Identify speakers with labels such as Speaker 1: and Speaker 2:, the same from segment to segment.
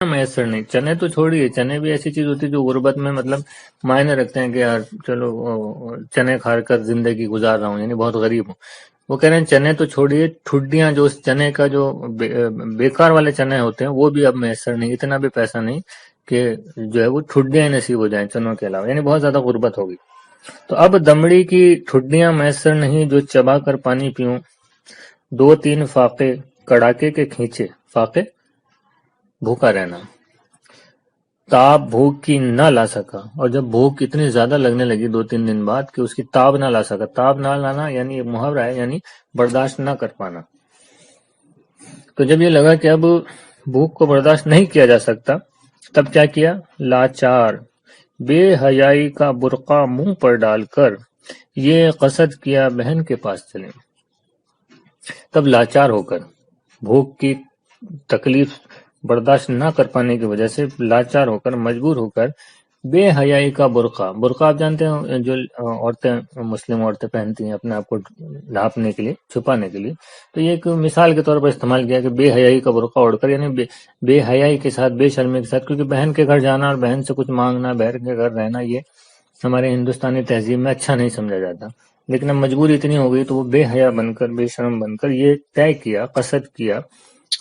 Speaker 1: میسر نہیں. چنے تو چھوڑیے, چنے بھی ایسی چیز ہوتی ہے جو غربت میں مطلب معنی رکھتے ہیں کہ یار چلو چنے کھا کر زندگی گزار رہا ہوں, یعنی بہت غریب ہوں. وہ کہہ رہے ہیں چنے تو چھوڑیے, ٹھڈیاں جو اس چنے کا جو بیکار والے چنے ہوتے ہیں وہ بھی اب میسر نہیں, اتنا بھی پیسہ نہیں کہ جو ہے وہ ٹھڈیاں نصیب ہو جائیں چنوں کے علاوہ, یعنی بہت زیادہ غربت ہوگی. تو اب دمڑی کی ٹھڈیاں میسر نہیں جو چبا کر پانی پیوں, 2-3 فاقے کڑاکے کے کھینچے. فاقے بھوکا رہنا, تاب بھوک کی نہ لا سکا, اور جب بھوک اتنی زیادہ لگنے لگی 2-3 دن بعد کہ اس کی تاب نہ لا سکا. تاب نہ لانا یعنی ایک محاورہ ہے, یعنی برداشت نہ کر پانا. تو جب یہ لگا کہ اب بھوک کو برداشت نہیں کیا جا سکتا, تب کیا کیا؟ لاچار بے حیائی کا برقع منہ پر ڈال کر یہ قصد کیا بہن کے پاس چلیں. تب لاچار ہو کر, بھوک کی تکلیف برداشت نہ کر پانے کی وجہ سے لاچار ہو کر, مجبور ہو کر, بے حیائی کا برقع. برقع آپ جانتے ہیں جو عورتیں, مسلم عورتیں پہنتی ہیں اپنے آپ کو ڈھانپنے کے لیے, چھپانے کے لیے. تو یہ ایک مثال کے طور پر استعمال کیا کہ بے حیائی کا برقع اوڑھ کر, یعنی بے حیائی کے ساتھ, بے شرمی کے ساتھ, کیونکہ بہن کے گھر جانا اور بہن سے کچھ مانگنا, بہن کے گھر رہنا, یہ ہمارے ہندوستانی تہذیب میں اچھا نہیں سمجھا جاتا. لیکن اب مجبوری اتنی ہو گئی تو وہ بے حیا بن کر, بے شرم بن کر یہ طے کیا, قصد کیا.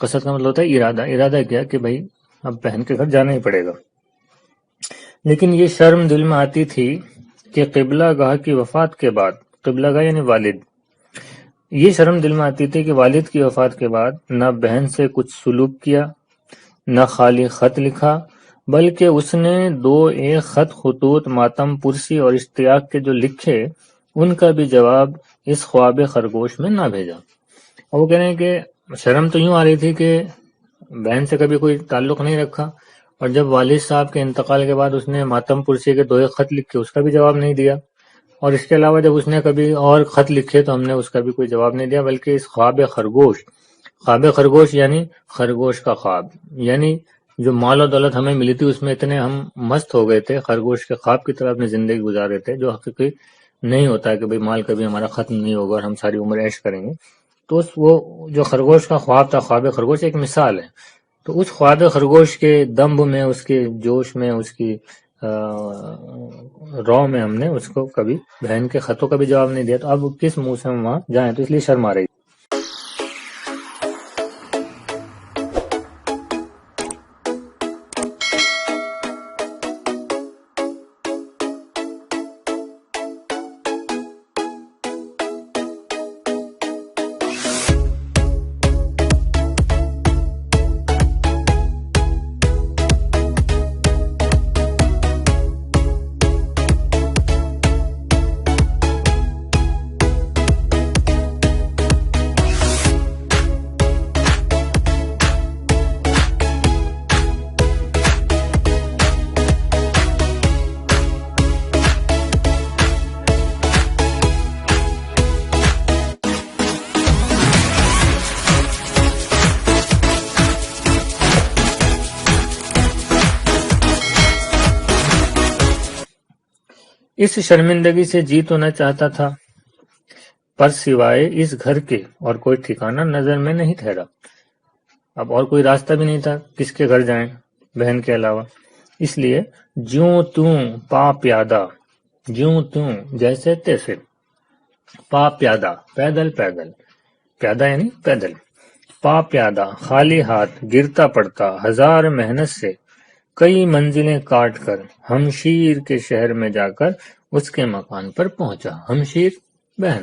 Speaker 1: قصد کا مطلب ہوتا ہے ارادہ, ارادہ کیا کہ بھائی اب بہن کے گھر جانا ہی پڑے گا. لیکن یہ شرم دل میں آتی تھی کہ قبلہ گاہ کی وفات کے بعد, قبلہ گاہ یعنی والد, یہ شرم دل میں آتی تھی کہ والد کی وفات کے بعد نہ بہن سے کچھ سلوک کیا, نہ خالی خط لکھا, بلکہ اس نے 2-1 خط خطوط ماتم پرسی اور اشتیاق کے جو لکھے ان کا بھی جواب اس خواب خرگوش میں نہ بھیجا. اور وہ کہہ رہے ہیں کہ شرم تو یوں آ رہی تھی کہ بہن سے کبھی کوئی تعلق نہیں رکھا, اور جب والد صاحب کے انتقال کے بعد اس نے ماتم پرسی کے 2-1 خط لکھے اس کا بھی جواب نہیں دیا, اور اس کے علاوہ جب اس نے کبھی اور خط لکھے تو ہم نے اس کا بھی کوئی جواب نہیں دیا, بلکہ اس خواب خرگوش, خواب خرگوش یعنی خرگوش کا خواب, یعنی جو مال و دولت ہمیں ملی تھی اس میں اتنے ہم مست ہو گئے تھے, خرگوش کے خواب کی طرح اپنی زندگی گزار رہے تھے, جو حقیقی نہیں ہوتا ہے کہ بھئی مال کبھی ہمارا ختم نہیں ہوگا اور ہم ساری عمر عیش کریں گے. تو وہ جو خرگوش کا خواب تھا, خواب خرگوش ایک مثال ہے. تو اس خواب خرگوش کے دمب میں, اس کے جوش میں, اس کی رو میں ہم نے اس کو کبھی بہن کے خطوں کا بھی جواب نہیں دیا. تو اب کس منہ سے ہم وہاں جائیں, تو اس لیے شرم آ رہی. اس شرمندگی سے جی تو نہ چاہتا تھا, پر سوائے اس گھر کے اور کوئی ٹھکانہ نظر میں نہیں ٹھہرا. اب اور کوئی راستہ بھی نہیں تھا, کس کے گھر جائیں بہن کے علاوہ. اس لیے جوں توں پا پیادہ, جوں توں جیسے تیسے, پا پیادہ پیدل پیدل, پیادہ یعنی پیدل, پا پیادہ خالی ہاتھ گرتا پڑتا 1000 محنت سے کئی منزلیں کاٹ کر ہمشیر کے شہر میں جا کر اس کے مکان پر پہنچا. ہمشیر بہن,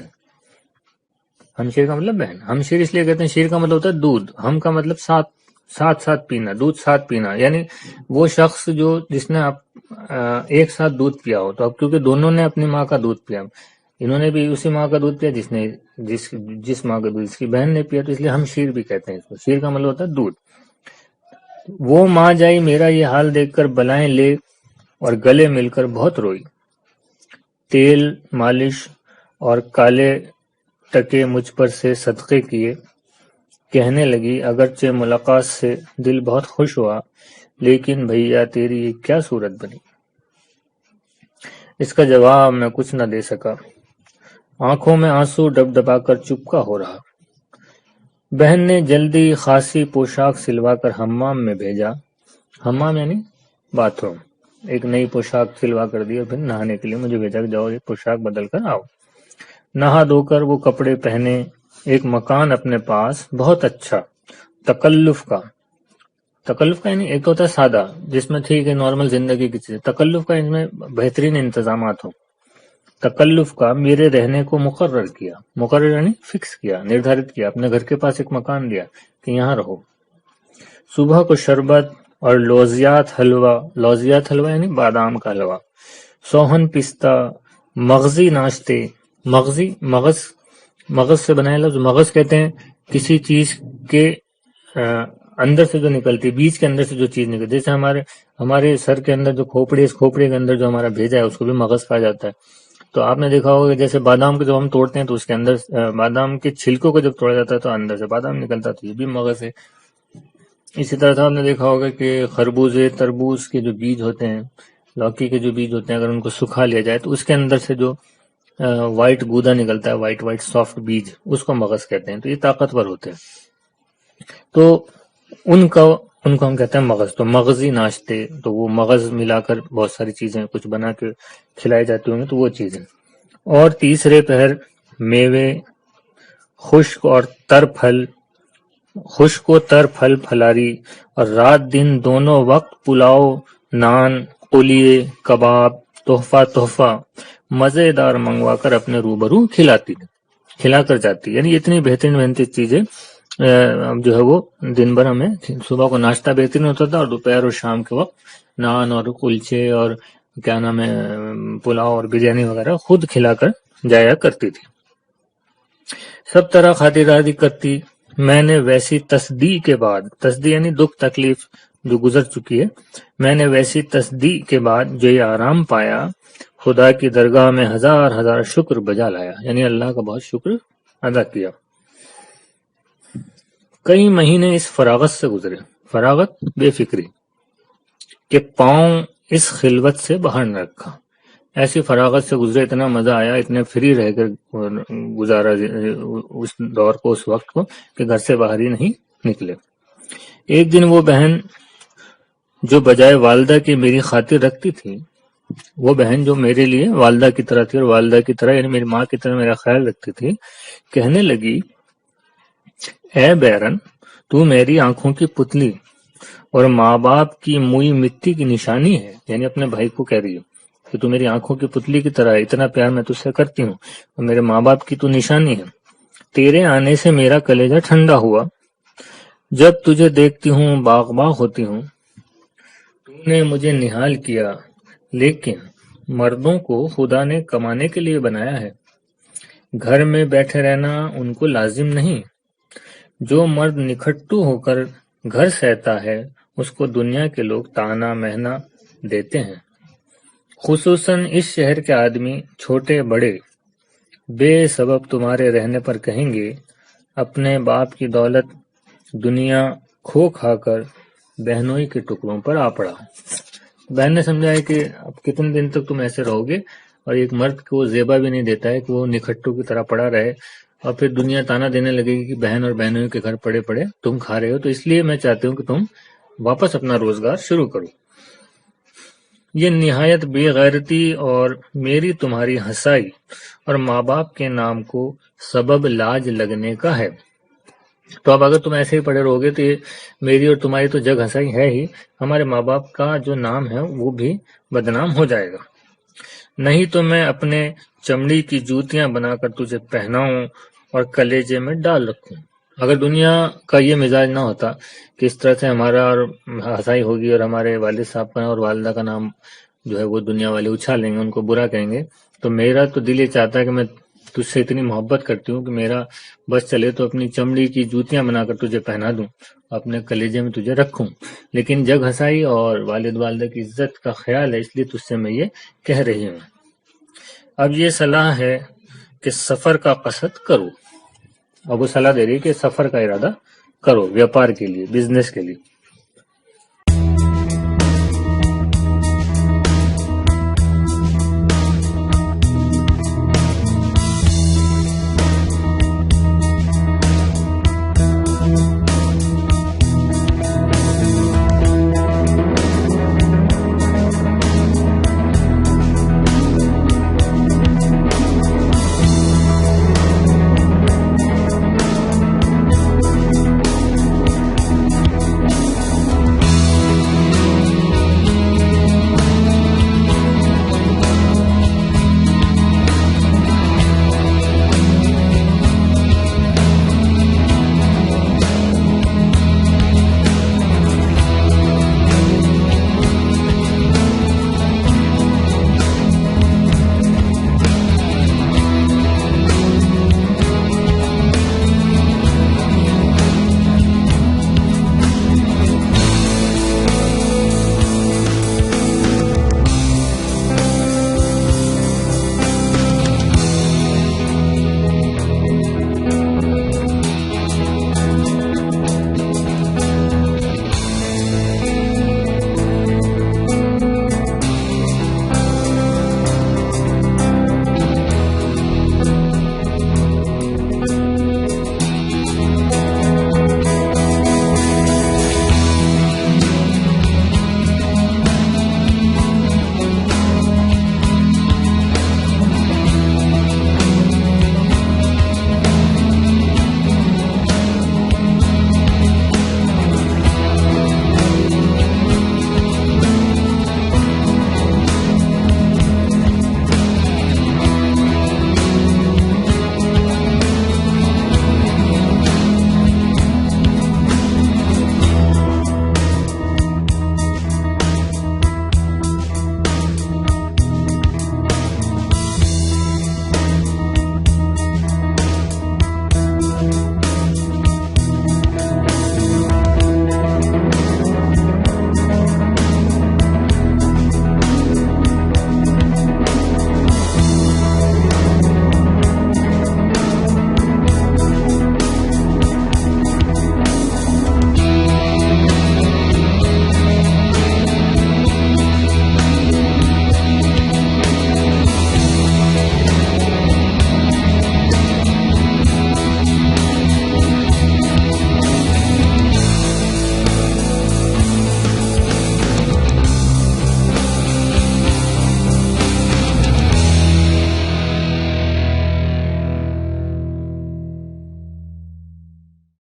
Speaker 1: ہمشیر کا مطلب بہن. ہمشیر اس لیے کہتے ہیں, شیر کا مطلب ہوتا ہے دودھ, ہم کا مطلب ساتھ پینا, دودھ ساتھ پینا, یعنی وہ شخص جو جس نے ایک ساتھ دودھ پیا ہو. تو اب کیونکہ دونوں نے اپنی ماں کا دودھ پیا, انہوں نے بھی اسی ماں کا دودھ پیا جس ماں کا دودھ اس کی بہن نے پیا, تو اس لیے ہم شیر بھی کہتے ہیں اس کو. شیر کا مطلب ہوتا ہے دودھ. وہ ماں جائی میرا یہ حال دیکھ کر بلائیں لے اور گلے مل کر بہت روئی. تیل مالش اور کالے ٹکے مجھ پر سے صدقے کیے. کہنے لگی اگرچہ ملاقات سے دل بہت خوش ہوا, لیکن بھیا تیری یہ کیا صورت بنی. اس کا جواب میں کچھ نہ دے سکا. آنکھوں میں آنسو ڈب ڈبا کر چپکا ہو رہا. بہن نے جلدی خاصی پوشاک سلوا کر حمام میں بھیجا حمام یعنی باتھ روم. ایک نئی پوشاک سلوا کر دی اور پھر نہانے کے لیے مجھے بھیجا کہ جاؤ یہ پوشاک بدل کر آؤ. نہا دھو کر وہ کپڑے پہنے، ایک مکان اپنے پاس بہت اچھا. تکلف کا یعنی ایک ہوتا ہے سادہ جس میں ٹھیک ہے نارمل زندگی کی چیز، تکلف کا ان میں بہترین انتظامات ہو. تکلف کا میرے رہنے کو مقرر کیا، مقرر یعنی فکس کیا، نردھارت کیا، اپنے گھر کے پاس ایک مکان دیا کہ یہاں رہو. صبح کو شربت اور لوزیات حلوہ یعنی بادام کا حلوہ، سوہن پستہ، مغزی ناشتے. مغز سے بنائے لفظ مغز کہتے ہیں کسی چیز کے اندر سے جو نکلتی، بیج کے اندر سے جو چیز نکلتی، جیسے ہمارے سر کے اندر جو کھوپڑی، اس کھوپڑی کے اندر جو ہمارا بھیجا ہے اس کو بھی مغز کہا جاتا ہے. تو آپ نے دیکھا ہوگا کہ جیسے بادام کو جب ہم توڑتے ہیں تو اس کے اندر بادام کے چھلکوں کو جب توڑا جاتا ہے تو اندر سے بادام نکلتا ہے، تو یہ بھی مغز ہے. اسی طرح سے آپ نے دیکھا ہوگا کہ خربوزے، تربوز کے جو بیج ہوتے ہیں، لوکی کے جو بیج ہوتے ہیں، اگر ان کو سکھا لیا جائے تو اس کے اندر سے جو وائٹ گودا نکلتا ہے، وائٹ سافٹ بیج، اس کو مغز کہتے ہیں. تو یہ طاقتور ہوتے ہیں، تو ان کو ہم کہتے ہیں مغز. تو مغزی ناشتے، تو وہ مغز ملا کر بہت ساری چیزیں کچھ بنا کے کھلائی جاتی ہوں گی، تو وہ چیزیں. اور تیسرے پہر میوے خشک و تر پھل پھلاری، اور رات دن دونوں وقت پلاؤ، نان، قلیے، کباب، تحفہ مزیدار منگوا کر اپنے روبرو کھلا کر جاتی. یعنی اتنی بہترین چیزیں جو ہے وہ دن بھر ہمیں، صبح کو ناشتہ بہترین ہوتا تھا اور دوپہر اور شام کے وقت نان اور کلچے اور کیا نام ہے پلاؤ اور بریانی وغیرہ خود کھلا کر جایا کرتی تھی. سب طرح خاطرداری کرتی. میں نے ویسی تصدیق کے بعد، تصدیق یعنی دکھ تکلیف جو گزر چکی ہے، میں نے ویسی تصدیق کے بعد جو یہ آرام پایا، خدا کی درگاہ میں ہزار شکر بجا لایا. یعنی اللہ کا بہت شکر ادا کیا. کئی مہینے اس فراغت سے گزرے، فراغت بے فکری، کہ پاؤں اس خلوت سے باہر نہ رکھا. ایسی فراغت سے گزرے، اتنا مزہ آیا، اتنے فری رہ کر گزارا اس دور کو، اس وقت کو، کہ گھر سے باہر ہی نہیں نکلے. ایک دن وہ بہن جو بجائے والدہ کی میری خاطر رکھتی تھی، وہ بہن جو میرے لیے والدہ کی طرح تھی، اور والدہ کی طرح یعنی میری ماں کی طرح میرا خیال رکھتی تھی، کہنے لگی اے بیرن، تو میری آنکھوں کی پتلی اور ماں باپ کی موئی مٹی کی نشانی ہے. یعنی اپنے بھائی کو کہہ رہی ہوں کہ تو میری آنکھوں کی پتلی کی طرح ہے، اتنا پیار میں تجھ سے کرتی ہوں، اور میرے ماں باپ کی تو نشانی ہے. تیرے آنے سے میرا کلیجہ ٹھنڈا ہوا، جب تجھے دیکھتی ہوں باغ ہوتی ہوں. تو نے مجھے نہال کیا، لیکن مردوں کو خدا نے کمانے کے لیے بنایا ہے، گھر میں بیٹھے رہنا ان کو لازم نہیں. جو مرد نکھٹو ہو کر گھر سہتا ہے، اس کو دنیا کے لوگ تانا مہنا دیتے ہیں. خصوصاً اس شہر کے آدمی چھوٹے بڑے بے سبب تمہارے رہنے پر کہیں گے اپنے باپ کی دولت دنیا کھو کھا کر بہنوئی کے ٹکڑوں پر آ پڑا. بہن نے سمجھا ہے کہ اب کتنے دن تک تم ایسے رہو گے، اور ایک مرد کو زیبا بھی نہیں دیتا ہے کہ وہ نکھٹو کی طرح پڑا رہے، اور پھر دنیا تانا دینے لگے گی کہ بہن اور بہنوئی کے گھر پڑے پڑے تم کھا رہے ہو. تو اس لیے میں چاہتی ہوں کہ تم واپس اپنا روزگار شروع کرو. یہ نہایت بے غیرتی اور میری تمہاری ہنسائی اور ماں باپ کے نام کو سبب لاج لگنے کا ہے. تو اب اگر تم ایسے ہی پڑے رہو گے تو یہ میری اور تمہاری تو جگ ہنسائی ہے ہی، ہمارے ماں باپ کا جو نام ہے وہ بھی بدنام ہو جائے گا. نہیں تو میں اپنے چمڑی کی جوتیاں بنا کر تجھے پہناؤں اور کلیجے میں ڈال رکھوں. اگر دنیا کا یہ مزاج نہ ہوتا کہ اس طرح سے ہمارا اور ہنسائی ہوگی اور ہمارے والد صاحب کا اور والدہ کا نام جو ہے وہ دنیا والے اچھالیں گے، ان کو برا کہیں گے، تو میرا تو دل یہ چاہتا ہے کہ میں تجھ سے اتنی محبت کرتی ہوں کہ میرا بس چلے تو اپنی چمڑی کی جوتیاں بنا کر تجھے پہنا دوں، اپنے کلیجے میں تجھے رکھوں. لیکن جگ ہنسائی اور والد والدہ کی عزت کا خیال ہے، اس لیے تجھ سے میں یہ کہہ رہی ہوں. اب یہ صلاح ہے کہ سفر کا قصد کرو. اب وہ صلاح دے رہی ہے کہ سفر کا ارادہ کرو، ویاپار کے لیے، بزنس کے لیے.